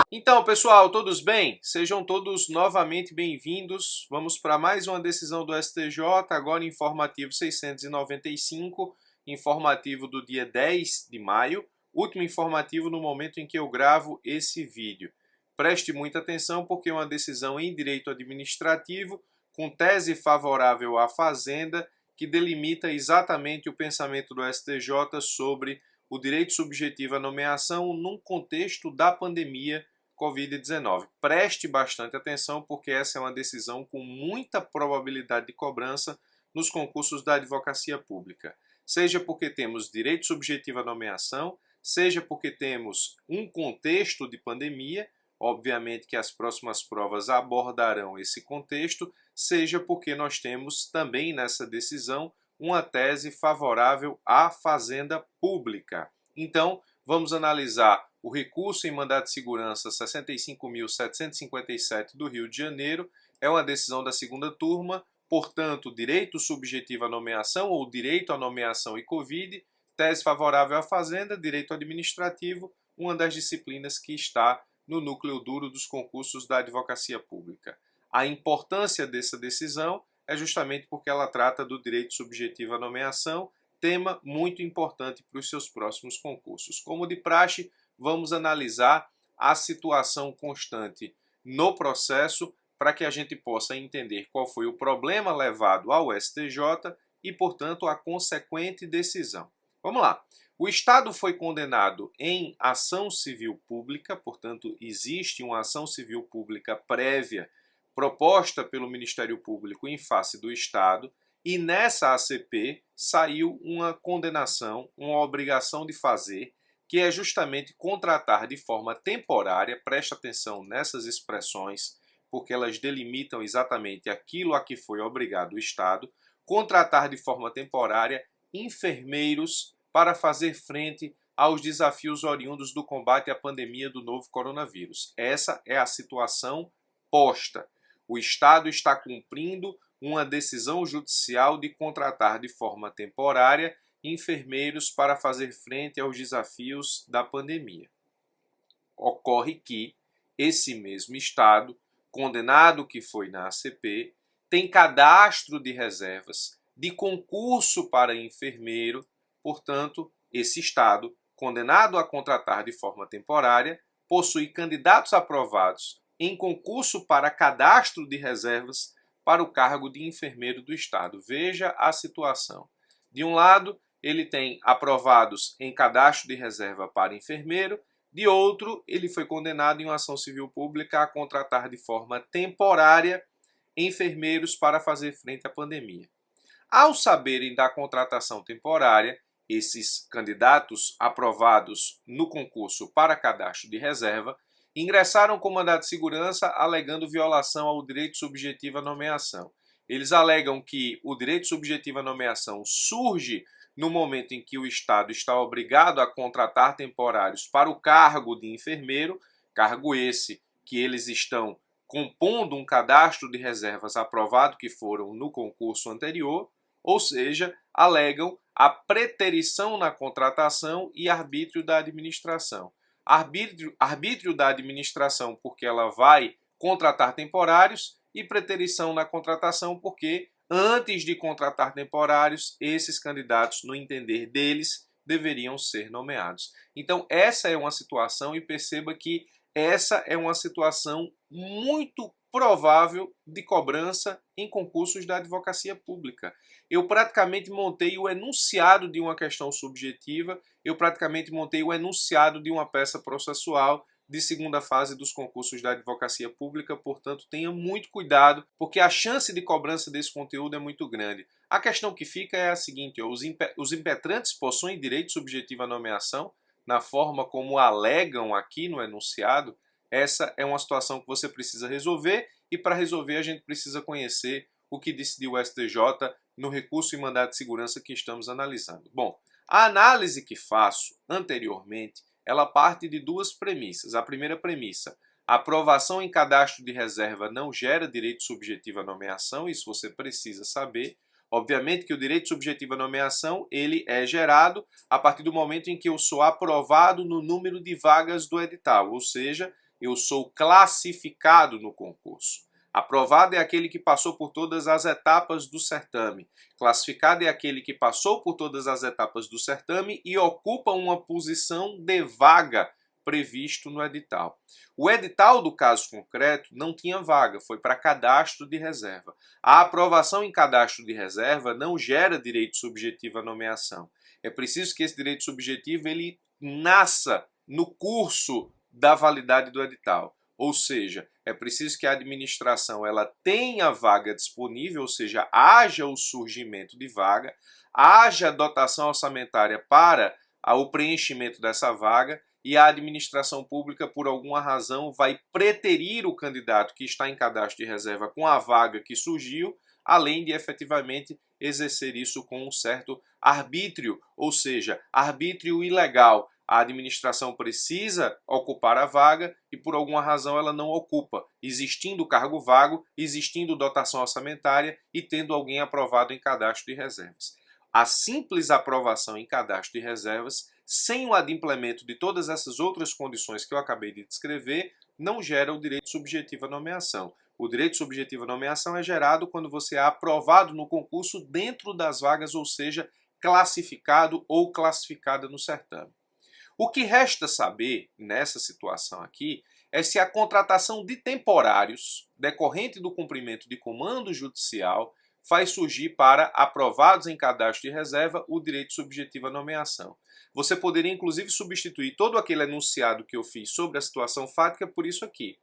Então, pessoal, todos bem? Sejam todos novamente bem-vindos. Vamos para mais uma decisão do STJ, agora informativo 695, informativo do dia 10 de maio, último informativo no momento em que eu gravo esse vídeo. Preste muita atenção porque é uma decisão em direito administrativo, com tese favorável à Fazenda, que delimita exatamente o pensamento do STJ sobre o direito subjetivo à nomeação num contexto da pandemia Covid-19. Preste bastante atenção porque essa é uma decisão com muita probabilidade de cobrança nos concursos da advocacia pública. Seja porque temos direito subjetivo à nomeação, seja porque temos um contexto de pandemia, obviamente que as próximas provas abordarão esse contexto, seja porque nós temos também nessa decisão uma tese favorável à fazenda pública. Então, vamos analisar o recurso em mandado de segurança 65.757 do Rio de Janeiro. É uma decisão da segunda turma, portanto, direito subjetivo à nomeação ou direito à nomeação e Covid, tese favorável à fazenda, direito administrativo, uma das disciplinas que está no núcleo duro dos concursos da advocacia pública. A importância dessa decisão é justamente porque ela trata do direito subjetivo à nomeação, tema muito importante para os seus próximos concursos. Como de praxe, vamos analisar a situação constante no processo para que a gente possa entender qual foi o problema levado ao STJ e, portanto, a consequente decisão. Vamos lá. O Estado foi condenado em ação civil pública, portanto, existe uma ação civil pública prévia proposta pelo Ministério Público em face do Estado, e nessa ACP saiu uma condenação, uma obrigação de fazer, que é justamente contratar de forma temporária, presta atenção nessas expressões, porque elas delimitam exatamente aquilo a que foi obrigado o Estado, contratar de forma temporária enfermeiros para fazer frente aos desafios oriundos do combate à pandemia do novo coronavírus. Essa é a situação posta. O Estado está cumprindo uma decisão judicial de contratar de forma temporária enfermeiros para fazer frente aos desafios da pandemia. Ocorre que esse mesmo Estado, condenado que foi na ACP, tem cadastro de reservas de concurso para enfermeiro, portanto, esse Estado, condenado a contratar de forma temporária, possui candidatos aprovados em concurso para cadastro de reservas para o cargo de enfermeiro do Estado. Veja a situação. De um lado, ele tem aprovados em cadastro de reserva para enfermeiro, de outro, ele foi condenado em uma ação civil pública a contratar de forma temporária enfermeiros para fazer frente à pandemia. Ao saberem da contratação temporária, esses candidatos aprovados no concurso para cadastro de reserva ingressaram com mandado de segurança alegando violação ao direito subjetivo à nomeação. Eles alegam que o direito subjetivo à nomeação surge no momento em que o Estado está obrigado a contratar temporários para o cargo de enfermeiro, cargo esse que eles estão compondo um cadastro de reservas aprovado que foram no concurso anterior, ou seja, alegam a preterição na contratação e arbítrio da administração. Arbítrio da administração porque ela vai contratar temporários e preterição na contratação porque antes de contratar temporários, esses candidatos, no entender deles, deveriam ser nomeados. Então essa é uma situação e perceba que essa é uma situação muito provável de cobrança em concursos da advocacia pública. Eu praticamente montei o enunciado de uma questão subjetiva, eu praticamente montei o enunciado de uma peça processual de segunda fase dos concursos da advocacia pública, portanto tenha muito cuidado, porque a chance de cobrança desse conteúdo é muito grande. A questão que fica é a seguinte, os impetrantes possuem direito subjetivo à nomeação, na forma como alegam aqui no enunciado. Essa é uma situação que você precisa resolver e para resolver a gente precisa conhecer o que decidiu o STJ no recurso em mandado de segurança que estamos analisando. Bom, a análise que faço anteriormente, ela parte de duas premissas. A primeira premissa, a aprovação em cadastro de reserva não gera direito subjetivo à nomeação, isso você precisa saber. Obviamente que o direito subjetivo à nomeação ele é gerado a partir do momento em que eu sou aprovado no número de vagas do edital, ou seja, eu sou classificado no concurso. Aprovado é aquele que passou por todas as etapas do certame. Classificado é aquele que passou por todas as etapas do certame e ocupa uma posição de vaga previsto no edital. O edital do caso concreto não tinha vaga, foi para cadastro de reserva. A aprovação em cadastro de reserva não gera direito subjetivo à nomeação. É preciso que esse direito subjetivo ele nasça no curso da validade do edital. Ou seja, é preciso que a administração ela tenha vaga disponível, ou seja, haja o surgimento de vaga, haja dotação orçamentária para o preenchimento dessa vaga e a administração pública, por alguma razão, vai preterir o candidato que está em cadastro de reserva com a vaga que surgiu, além de efetivamente exercer isso com um certo arbítrio, ou seja, arbítrio ilegal. A administração precisa ocupar a vaga e por alguma razão ela não ocupa, existindo cargo vago, existindo dotação orçamentária e tendo alguém aprovado em cadastro de reservas. A simples aprovação em cadastro de reservas, sem o adimplemento de todas essas outras condições que eu acabei de descrever, não gera o direito subjetivo à nomeação. O direito subjetivo à nomeação é gerado quando você é aprovado no concurso dentro das vagas, ou seja, classificado ou classificada no certame. O que resta saber nessa situação aqui é se a contratação de temporários decorrente do cumprimento de comando judicial faz surgir para aprovados em cadastro de reserva o direito subjetivo à nomeação. Você poderia inclusive substituir todo aquele enunciado que eu fiz sobre a situação fática por isso aqui.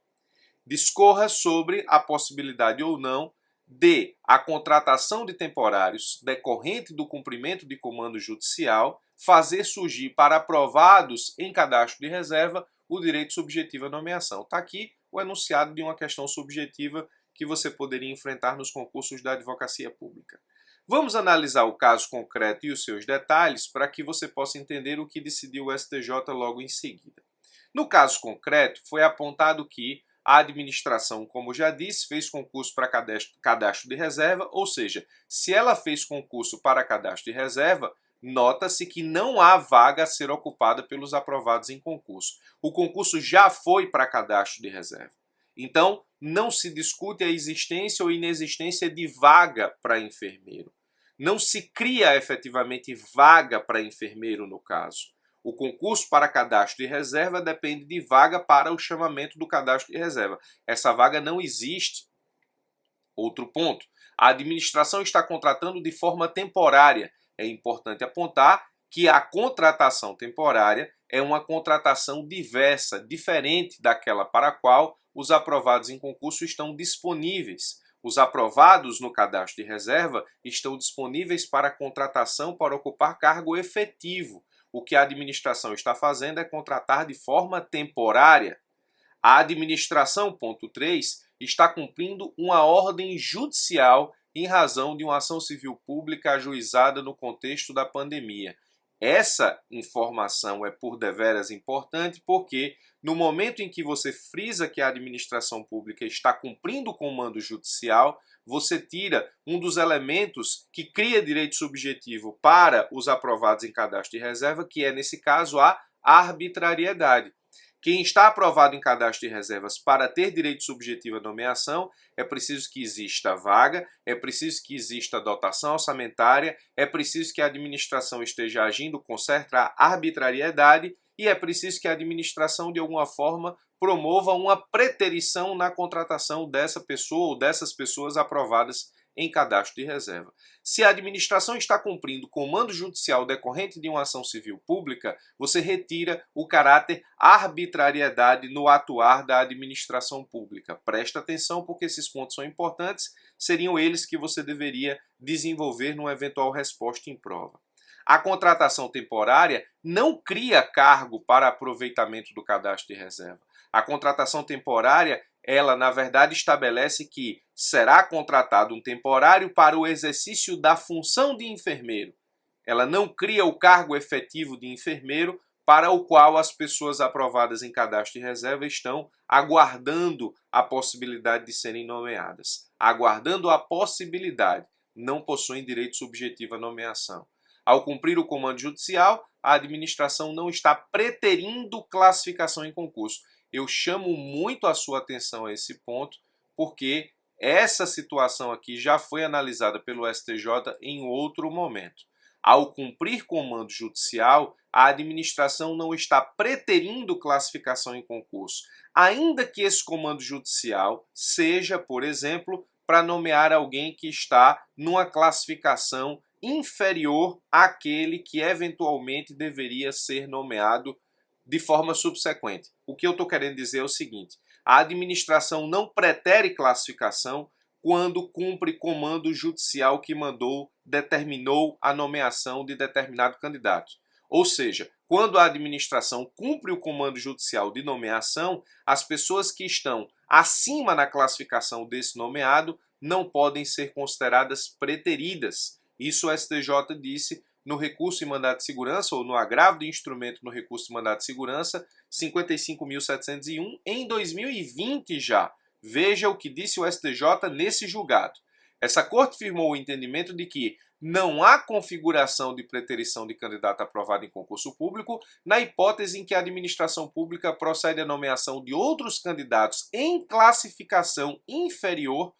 Discorra sobre a possibilidade ou não de a contratação de temporários decorrente do cumprimento de comando judicial fazer surgir para aprovados em cadastro de reserva o direito subjetivo à nomeação. Está aqui o enunciado de uma questão subjetiva que você poderia enfrentar nos concursos da advocacia pública. Vamos analisar o caso concreto e os seus detalhes para que você possa entender o que decidiu o STJ logo em seguida. No caso concreto, foi apontado que a administração, como já disse, fez concurso para cadastro de reserva, ou seja, se ela fez concurso para cadastro de reserva, nota-se que não há vaga a ser ocupada pelos aprovados em concurso. O concurso já foi para cadastro de reserva. Então, não se discute a existência ou inexistência de vaga para enfermeiro. Não se cria efetivamente vaga para enfermeiro no caso. O concurso para cadastro de reserva depende de vaga para o chamamento do cadastro de reserva. Essa vaga não existe. Outro ponto, a administração está contratando de forma temporária. É importante apontar que a contratação temporária é uma contratação diversa, diferente daquela para a qual os aprovados em concurso estão disponíveis. Os aprovados no cadastro de reserva estão disponíveis para contratação para ocupar cargo efetivo. O que a administração está fazendo é contratar de forma temporária. A administração, ponto 3, está cumprindo uma ordem judicial em razão de uma ação civil pública ajuizada no contexto da pandemia. Essa informação é por deveras importante porque no momento em que você frisa que a administração pública está cumprindo o comando judicial, você tira um dos elementos que cria direito subjetivo para os aprovados em cadastro de reserva, que é, nesse caso, a arbitrariedade. Quem está aprovado em cadastro de reservas para ter direito subjetivo à nomeação, é preciso que exista vaga, é preciso que exista dotação orçamentária, é preciso que a administração esteja agindo com certa arbitrariedade e é preciso que a administração, de alguma forma, promova uma preterição na contratação dessa pessoa ou dessas pessoas aprovadas em cadastro de reserva. Se a administração está cumprindo comando judicial decorrente de uma ação civil pública, você retira o caráter arbitrariedade no atuar da administração pública. Presta atenção porque esses pontos são importantes, seriam eles que você deveria desenvolver numa eventual resposta em prova. A contratação temporária não cria cargo para aproveitamento do cadastro de reserva. A contratação temporária, ela na verdade estabelece que será contratado um temporário para o exercício da função de enfermeiro. Ela não cria o cargo efetivo de enfermeiro para o qual as pessoas aprovadas em cadastro de reserva estão aguardando a possibilidade de serem nomeadas. Aguardando a possibilidade, não possuem direito subjetivo à nomeação. Ao cumprir o comando judicial, a administração não está preterindo classificação em concurso. Eu chamo muito a sua atenção a esse ponto, porque essa situação aqui já foi analisada pelo STJ em outro momento. Ao cumprir comando judicial, a administração não está preterindo classificação em concurso, ainda que esse comando judicial seja, por exemplo, para nomear alguém que está numa classificação inferior àquele que eventualmente deveria ser nomeado de forma subsequente. O que eu estou querendo dizer é o seguinte: a administração não pretere classificação quando cumpre comando judicial que determinou a nomeação de determinado candidato. Ou seja, quando a administração cumpre o comando judicial de nomeação, as pessoas que estão acima na classificação desse nomeado não podem ser consideradas preteridas. Isso o STJ disse no recurso em mandado de segurança, ou no agravo de instrumento no recurso de mandado de segurança, 55.701, em 2020 já. Veja o que disse o STJ nesse julgado. Essa corte firmou o entendimento de que não há configuração de preterição de candidato aprovado em concurso público na hipótese em que a administração pública procede à nomeação de outros candidatos em classificação inferior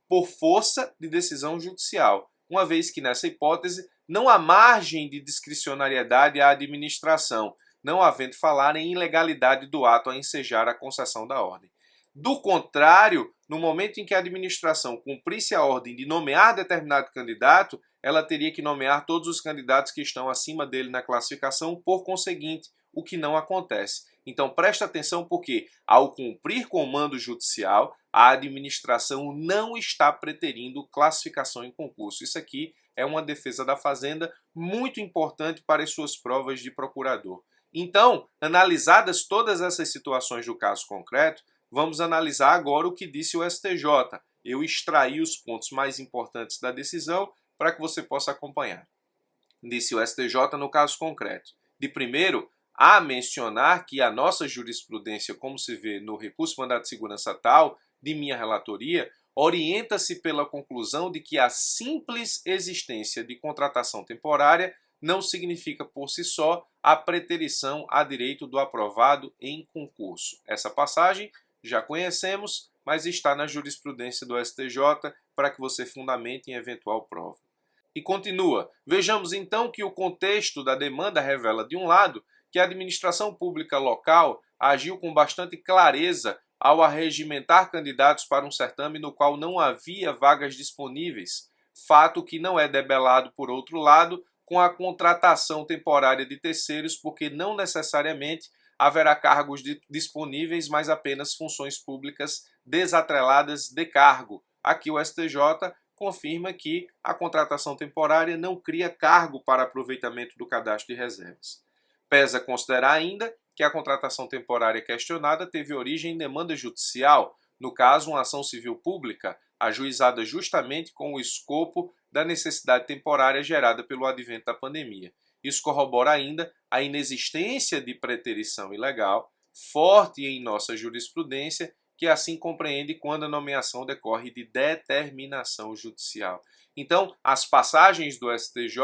por força de decisão judicial, uma vez que nessa hipótese não há margem de discricionariedade à administração, não havendo falar em ilegalidade do ato a ensejar a concessão da ordem. Do contrário, no momento em que a administração cumprisse a ordem de nomear determinado candidato, ela teria que nomear todos os candidatos que estão acima dele na classificação por conseguinte, o que não acontece. Então presta atenção porque, ao cumprir comando judicial, a administração não está preterindo classificação em concurso. Isso aqui é uma defesa da Fazenda muito importante para as suas provas de procurador. Então, analisadas todas essas situações do caso concreto, vamos analisar agora o que disse o STJ. Eu extraí os pontos mais importantes da decisão para que você possa acompanhar. Disse o STJ no caso concreto. De primeiro, a mencionar que a nossa jurisprudência, como se vê no recurso de mandado de segurança tal, de minha relatoria, orienta-se pela conclusão de que a simples existência de contratação temporária não significa por si só a preterição a direito do aprovado em concurso. Essa passagem já conhecemos, mas está na jurisprudência do STJ para que você fundamente em eventual prova. E continua. Vejamos então que o contexto da demanda revela, de um lado, que a administração pública local agiu com bastante clareza ao arregimentar candidatos para um certame no qual não havia vagas disponíveis, fato que não é debelado, por outro lado, com a contratação temporária de terceiros, porque não necessariamente haverá cargos disponíveis, mas apenas funções públicas desatreladas de cargo. Aqui o STJ confirma que a contratação temporária não cria cargo para aproveitamento do cadastro de reservas. Pesa considerar ainda que a contratação temporária questionada teve origem em demanda judicial, no caso, uma ação civil pública, ajuizada justamente com o escopo da necessidade temporária gerada pelo advento da pandemia. Isso corrobora ainda a inexistência de preterição ilegal, forte em nossa jurisprudência, que assim compreende quando a nomeação decorre de determinação judicial. Então, as passagens do STJ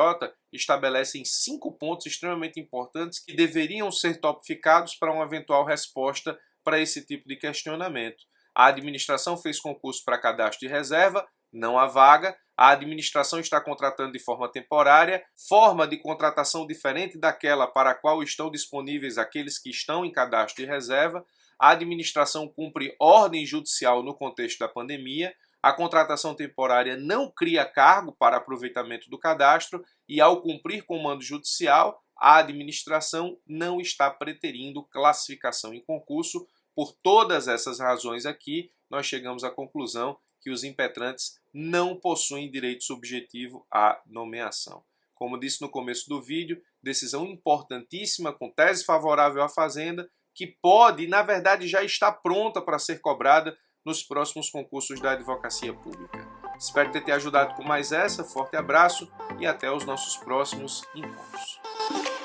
estabelecem 5 pontos extremamente importantes que deveriam ser topificados para uma eventual resposta para esse tipo de questionamento. A administração fez concurso para cadastro de reserva, não há vaga. A administração está contratando de forma temporária, forma de contratação diferente daquela para a qual estão disponíveis aqueles que estão em cadastro de reserva. A administração cumpre ordem judicial no contexto da pandemia. A contratação temporária não cria cargo para aproveitamento do cadastro e, ao cumprir comando judicial, a administração não está preterindo classificação em concurso. Por todas essas razões aqui, nós chegamos à conclusão que os impetrantes não possuem direito subjetivo à nomeação. Como disse no começo do vídeo, decisão importantíssima com tese favorável à Fazenda, que pode, na verdade, já está pronta para ser cobrada nos próximos concursos da advocacia pública. Espero ter te ajudado com mais essa, forte abraço e até os nossos próximos encontros.